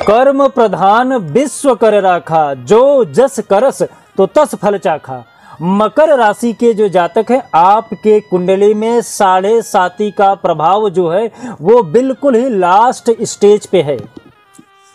कर्म प्रधान विश्व कर राखा, जो जस करस तो तस फल चाखा। मकर राशि के जो जातक हैं, आपके कुंडली में 7.5 का प्रभाव जो है वो बिल्कुल ही लास्ट स्टेज पे है।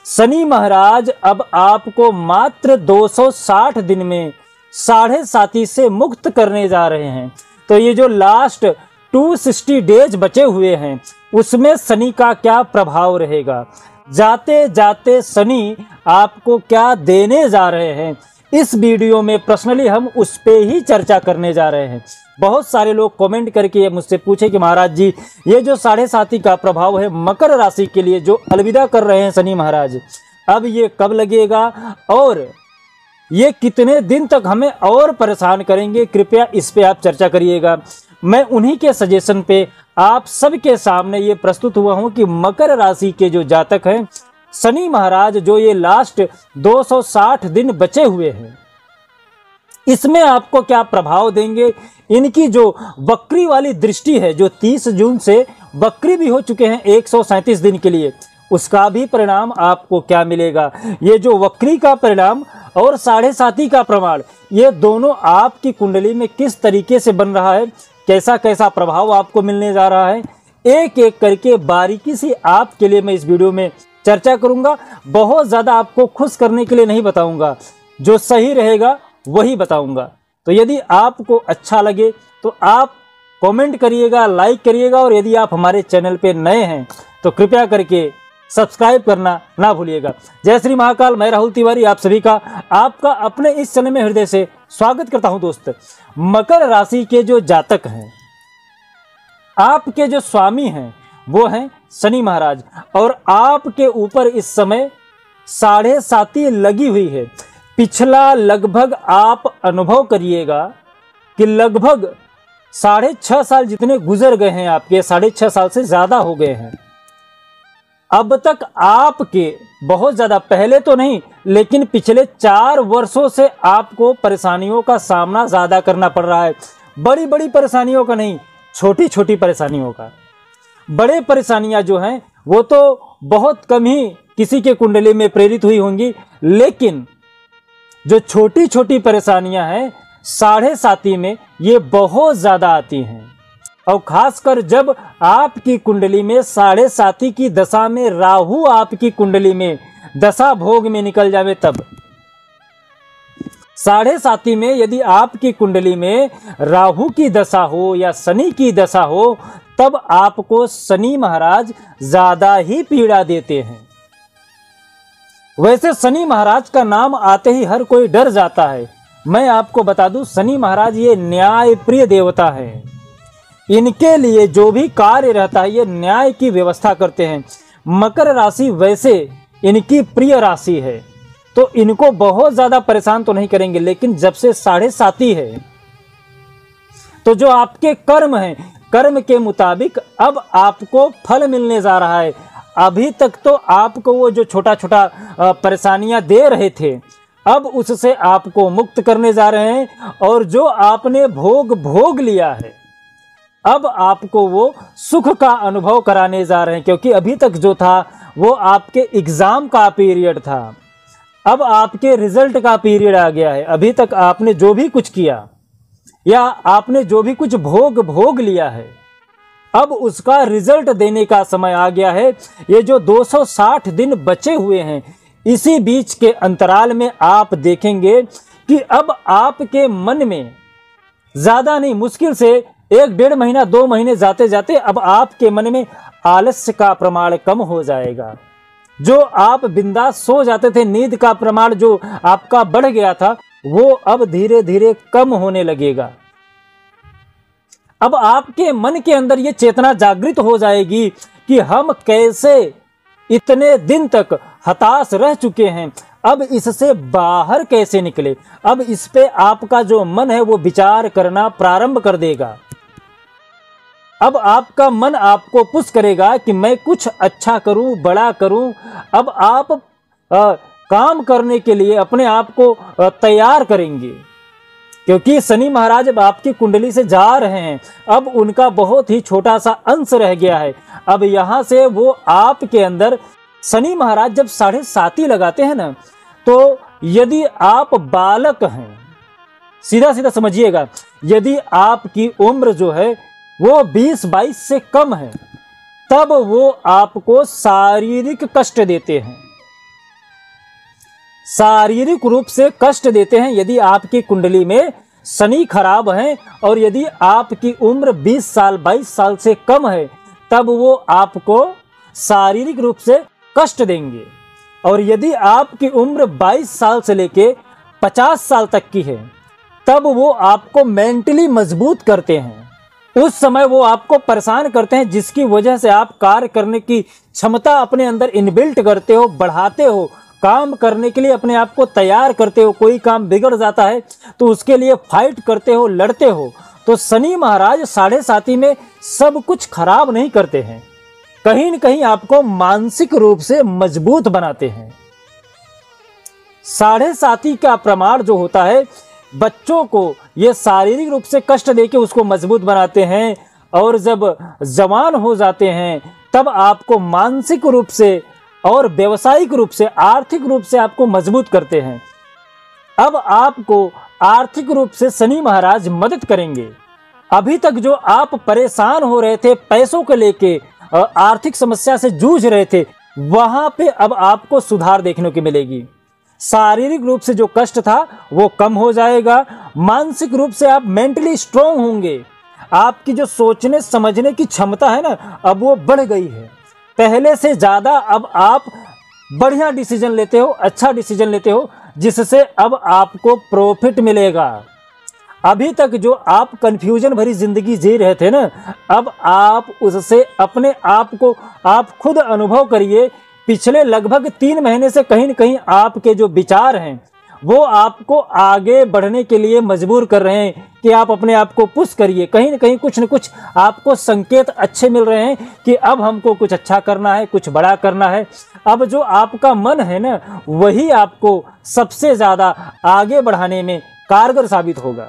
शनि महाराज अब आपको मात्र 260 दिन में 7.5 से मुक्त करने जा रहे हैं। तो ये जो लास्ट 260 डेज बचे हुए हैं उसमें शनि का क्या प्रभाव रहेगा, जाते जाते शनि आपको क्या देने जा रहे हैं, इस वीडियो में पर्सनली हम उस पे ही चर्चा करने जा रहे हैं। बहुत सारे लोग कमेंट करके ये मुझसे पूछे कि महाराज जी ये जो 7.5 का प्रभाव है मकर राशि के लिए जो अलविदा कर रहे हैं शनि महाराज, अब ये कब लगेगा और ये कितने दिन तक हमें और परेशान करेंगे, कृपया इस पे आप चर्चा करिएगा। मैं उन्हीं के सजेशन पे आप सबके सामने ये प्रस्तुत हुआ हूं कि मकर राशि के जो जातक हैं, शनि महाराज जो ये लास्ट 260 दिन बचे हुए हैं इसमें आपको क्या प्रभाव देंगे। इनकी जो वक्री वाली दृष्टि है जो 30 जून से वक्री भी हो चुके हैं 137 दिन के लिए, उसका भी परिणाम आपको क्या मिलेगा। ये जो वक्री का परिणाम और 7.5 का प्रमाण, ये दोनों आपकी कुंडली में किस तरीके से बन रहा है, कैसा कैसा प्रभाव आपको मिलने जा रहा है, एक एक करके बारीकी से आपके लिए मैं इस वीडियो में चर्चा करूंगा। बहुत ज़्यादा आपको खुश करने के लिए नहीं बताऊंगा, जो सही रहेगा वही बताऊंगा। तो यदि आपको अच्छा लगे तो आप कमेंट करिएगा, लाइक करिएगा, और यदि आप हमारे चैनल पे नए हैं तो कृपया करके सब्सक्राइब करना ना भूलिएगा। जय श्री महाकाल, मैं राहुल तिवारी आप सभी का आपका अपने इस चैनल में हृदय से स्वागत करता हूं। दोस्त, मकर राशि के जो जातक हैं, आपके जो स्वामी हैं वो हैं शनि महाराज, और आपके ऊपर इस समय 7.5 लगी हुई है। पिछला लगभग आप अनुभव करिएगा कि लगभग 6.5 साल जितने गुजर गए हैं आपके, 6.5 साल से ज्यादा हो गए हैं। अब तक आपके बहुत ज्यादा, पहले तो नहीं लेकिन पिछले 4 वर्षों से आपको परेशानियों का सामना ज्यादा करना पड़ रहा है। बड़ी बड़ी परेशानियों का नहीं, छोटी छोटी परेशानियों का। बड़े परेशानियां जो हैं वो तो बहुत कम ही किसी के कुंडली में प्रेरित हुई होंगी, लेकिन जो छोटी छोटी परेशानियां हैं 7.5 में ये बहुत ज्यादा आती हैं। और खासकर जब आपकी कुंडली में 7.5 की दशा में राहु आपकी कुंडली में दशा भोग में निकल जावे, तब 7.5 में यदि आपकी कुंडली में राहु की दशा हो या शनि की दशा हो, तब आपको शनि महाराज ज्यादा ही पीड़ा देते हैं। वैसे शनि महाराज का नाम आते ही हर कोई डर जाता है। मैं आपको बता दूं, शनि महाराज ये न्याय प्रिय देवता है। इनके लिए जो भी कार्य रहता है ये न्याय की व्यवस्था करते हैं। मकर राशि वैसे इनकी प्रिय राशि है तो इनको बहुत ज्यादा परेशान तो नहीं करेंगे, लेकिन जब से 7.5 है तो जो आपके कर्म हैं, कर्म के मुताबिक अब आपको फल मिलने जा रहा है। अभी तक तो आपको वो जो छोटा छोटा परेशानियां दे रहे थे, अब उससे आपको मुक्त करने जा रहे हैं। और जो आपने भोग लिया है, अब आपको वो सुख का अनुभव कराने जा रहे हैं। क्योंकि अभी तक जो था वो आपके एग्जाम का पीरियड था, अब आपके रिजल्ट का पीरियड आ गया है। अभी तक आपने जो भी कुछ किया या आपने जो भी कुछ भोग लिया है, अब उसका रिजल्ट देने का समय आ गया है। ये जो 260 दिन बचे हुए हैं, इसी बीच के अंतराल में आप देखेंगे कि अब आपके मन में ज्यादा नहीं, मुश्किल से 1-1.5 महीना 2 महीने जाते जाते अब आपके मन में आलस्य का प्रमाण कम हो जाएगा। जो आप बिंदास सो जाते थे, नींद का प्रमाण जो आपका बढ़ गया था, वो अब धीरे धीरे कम होने लगेगा। अब आपके मन के अंदर ये चेतना जागृत हो जाएगी कि हम कैसे इतने दिन तक हताश रह चुके हैं, अब इससे बाहर कैसे निकले। अब इस पे आपका जो मन है वो विचार करना प्रारंभ कर देगा। अब आपका मन आपको पुश करेगा कि मैं कुछ अच्छा करूं, बड़ा करूं। अब आप काम करने के लिए अपने आप को तैयार करेंगे, क्योंकि शनि महाराज अब आपकी कुंडली से जा रहे हैं। अब उनका बहुत ही छोटा सा अंश रह गया है। अब यहाँ से वो आपके अंदर शनि महाराज जब 7.5 लगाते हैं ना, तो यदि आप बालक हैं, सीधा सीधा समझिएगा, यदि आपकी उम्र जो है वो 20-22 से कम है, तब वो आपको शारीरिक कष्ट देते हैं, शारीरिक रूप से कष्ट देते हैं। यदि आपकी कुंडली में शनि खराब है और यदि आपकी उम्र 20 साल 22 साल से कम है, तब वो आपको शारीरिक रूप से कष्ट देंगे। और यदि आपकी उम्र 22 साल से लेके 50 साल तक की है, तब वो आपको मेंटली मजबूत करते हैं। उस समय वो आपको परेशान करते हैं, जिसकी वजह से आप कार्य करने की क्षमता अपने अंदर इनबिल्ट करते हो, बढ़ाते हो, काम करने के लिए अपने आप को तैयार करते हो। कोई काम बिगड़ जाता है तो उसके लिए फाइट करते हो, लड़ते हो। तो शनि महाराज 7.5 में सब कुछ खराब नहीं करते हैं, कहीं न कहीं आपको मानसिक रूप से मजबूत बनाते हैं। 7.5 का प्रमाण जो होता है, बच्चों को ये शारीरिक रूप से कष्ट देके उसको मजबूत बनाते हैं, और जब जवान हो जाते हैं तब आपको मानसिक रूप से और व्यवसायिक रूप से, आर्थिक रूप से आपको मजबूत करते हैं। अब आपको आर्थिक रूप से शनि महाराज मदद करेंगे। अभी तक जो आप परेशान हो रहे थे, पैसों को लेके आर्थिक समस्या से जूझ रहे थे, वहां पे अब आपको सुधार देखने को मिलेगी। शारीरिक रूप से जो कष्ट था वो कम हो जाएगा, मानसिक रूप से आप मेंटली स्ट्रांग होंगे। आपकी जो सोचने समझने की क्षमता है ना, अब वो बढ़ गई है पहले से ज़्यादा। अब आप बढ़िया डिसीजन लेते हो, अच्छा डिसीजन लेते हो, जिससे अब आपको प्रॉफिट मिलेगा। अभी तक जो आप कंफ्यूजन भरी जिंदगी जी रहे थे ना, अब आप उससे अपने आप को आप खुद अनुभव करिए। पिछले लगभग 3 महीने से कहीं न कहीं आपके जो विचार हैं वो आपको आगे बढ़ने के लिए मजबूर कर रहे हैं कि आप अपने आप को पुश करिए। कहीं न कहीं कुछ न कुछ आपको संकेत अच्छे मिल रहे हैं कि अब हमको कुछ अच्छा करना है, कुछ बड़ा करना है। अब जो आपका मन है ना, वही आपको सबसे ज़्यादा आगे बढ़ाने में कारगर साबित होगा।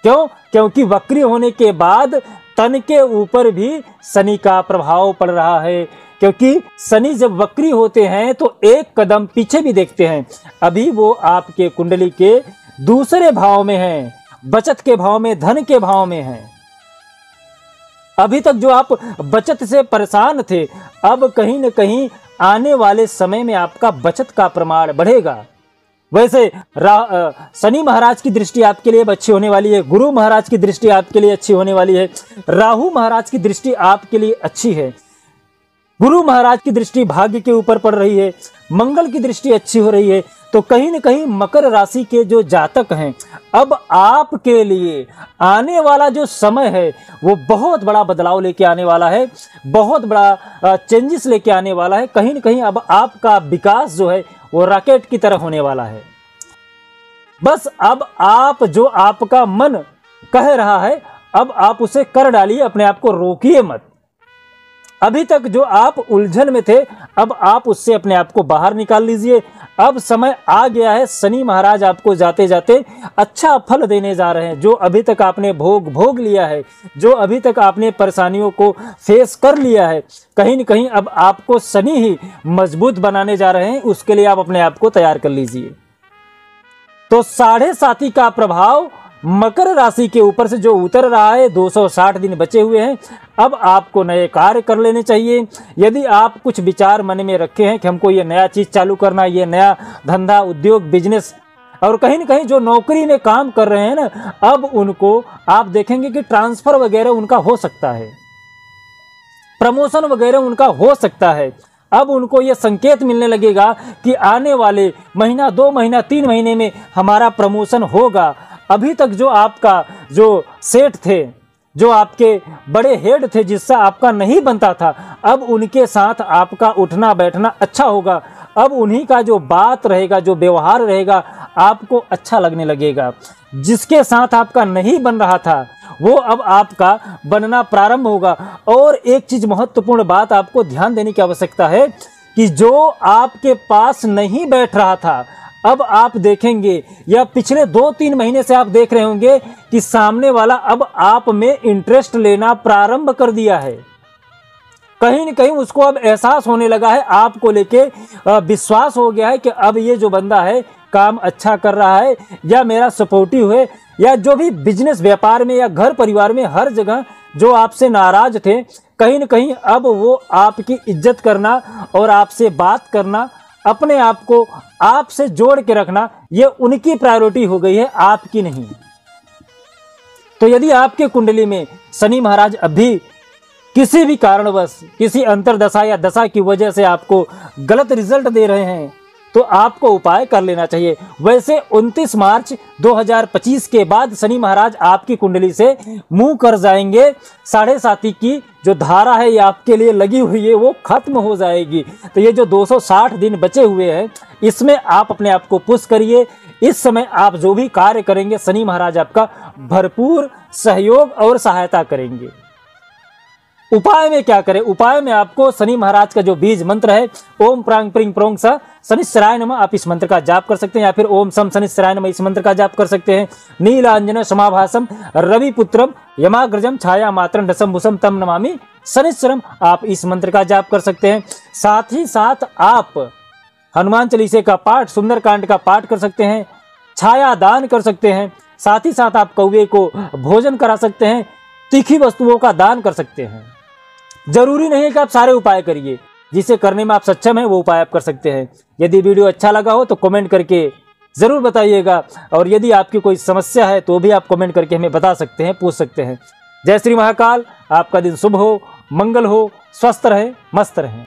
क्यों? क्योंकि वक्री होने के बाद तन के ऊपर भी शनि का प्रभाव पड़ रहा है। क्योंकि शनि जब वक्री होते हैं तो एक कदम पीछे भी देखते हैं। अभी वो आपके कुंडली के दूसरे भाव में हैं, बचत के भाव में, धन के भाव में हैं। अभी तक जो आप बचत से परेशान थे, अब कहीं न कहीं आने वाले समय में आपका बचत का प्रमाण बढ़ेगा। वैसे शनि महाराज की दृष्टि आपके लिए अच्छी होने वाली है, गुरु महाराज की दृष्टि आपके लिए अच्छी होने वाली है, राहु महाराज की दृष्टि आपके लिए अच्छी है, गुरु महाराज की दृष्टि भाग्य के ऊपर पड़ रही है, मंगल की दृष्टि अच्छी हो रही है। तो कहीं न कहीं मकर राशि के जो जातक हैं, अब आपके लिए आने वाला जो समय है वो बहुत बड़ा बदलाव लेके आने वाला है, बहुत बड़ा चेंजेस लेके आने वाला है। कहीं न कहीं अब आपका विकास जो है वो रॉकेट की तरह होने वाला है। बस अब आप जो आपका मन कह रहा है, अब आप उसे कर डालिए, अपने आप को रोकिए मत। अभी तक जो आप उलझन में थे, अब आप उससे अपने आप को बाहर निकाल लीजिए। अब समय आ गया है, शनि महाराज आपको जाते जाते अच्छा फल देने जा रहे हैं। जो अभी तक आपने भोग लिया है, जो अभी तक आपने परेशानियों को फेस कर लिया है, कहीं न कहीं अब आपको शनि ही मजबूत बनाने जा रहे हैं। उसके लिए आप अपने आप को तैयार कर लीजिए। तो 7.5 का प्रभाव मकर राशि के ऊपर से जो उतर रहा है, 260 दिन बचे हुए हैं। अब आपको नए कार्य कर लेने चाहिए। यदि आप कुछ विचार मन में रखे हैं कि हमको ये नया चीज़ चालू करना, ये नया धंधा, उद्योग, बिजनेस, और कहीं न कहीं जो नौकरी में काम कर रहे हैं ना, अब उनको आप देखेंगे कि ट्रांसफ़र वगैरह उनका हो सकता है, प्रमोशन वगैरह उनका हो सकता है। अब उनको ये संकेत मिलने लगेगा कि आने वाले महीना, 2 महीना, 3 महीने में हमारा प्रमोशन होगा। अभी तक जो आपका जो सेठ थे, जो आपके बड़े हेड थे, जिससे आपका नहीं बनता था, अब उनके साथ आपका उठना बैठना अच्छा होगा। अब उन्हीं का जो बात रहेगा, जो व्यवहार रहेगा, आपको अच्छा लगने लगेगा। जिसके साथ आपका नहीं बन रहा था, वो अब आपका बनना प्रारंभ होगा। और एक चीज़ महत्वपूर्ण बात आपको ध्यान देने की आवश्यकता है कि जो आपके पास नहीं बैठ रहा था, अब आप देखेंगे, या पिछले 2-3 महीने से आप देख रहे होंगे कि सामने वाला अब आप में इंटरेस्ट लेना प्रारंभ कर दिया है। कहीं न कहीं उसको अब एहसास होने लगा है, आपको लेके विश्वास हो गया है कि अब ये जो बंदा है काम अच्छा कर रहा है, या मेरा सपोर्टिव है, या जो भी बिजनेस व्यापार में या घर परिवार में हर जगह जो आपसे नाराज थे, कहीं न कहीं अब वो आपकी इज्जत करना और आपसे बात करना, अपने आप को आपसे जोड़ के रखना, ये उनकी प्रायोरिटी हो गई है, आपकी नहीं। तो यदि आपके कुंडली में शनि महाराज अभी किसी भी कारणवश किसी अंतरदशा या दशा की वजह से आपको गलत रिजल्ट दे रहे हैं, तो आपको उपाय कर लेना चाहिए। वैसे 29 मार्च 2025 के बाद शनि महाराज आपकी कुंडली से मुंह कर जाएंगे। 7.5 की जो धारा है ये आपके लिए लगी हुई है, वो खत्म हो जाएगी। तो ये जो 260 दिन बचे हुए हैं, इसमें आप अपने आप को पुश करिए। इस समय आप जो भी कार्य करेंगे, शनि महाराज आपका भरपूर सहयोग और सहायता करेंगे। उपाय में क्या करें? उपाय में आपको शनि महाराज का जो बीज मंत्र है, ओम प्रांग प्रिंग प्रोंग स शनिश्चराय नमः, आप इस मंत्र का जाप कर सकते हैं, या फिर ओम सम शनिश्चराय नमः, इस मंत्र का जाप कर सकते हैं। नीलांजन समाभासम रविपुत्रम यमाग्रजम छाया मात्रम दशम भूषम तम नमामि शनिश्चरम, आप इस मंत्र का जाप कर सकते हैं। साथ ही साथ आप हनुमान चालीसे का पाठ, सुंदरकांड का पाठ कर सकते हैं, छाया दान कर सकते हैं। साथ ही साथ आप कौवे को भोजन करा सकते हैं, तीखी वस्तुओं का दान कर सकते हैं। जरूरी नहीं है कि आप सारे उपाय करिए, जिसे करने में आप सक्षम हैं वो उपाय आप कर सकते हैं। यदि वीडियो अच्छा लगा हो तो कमेंट करके ज़रूर बताइएगा, और यदि आपकी कोई समस्या है तो भी आप कमेंट करके हमें बता सकते हैं, पूछ सकते हैं। जय श्री महाकाल। आपका दिन शुभ हो, मंगल हो, स्वस्थ रहें, मस्त रहें।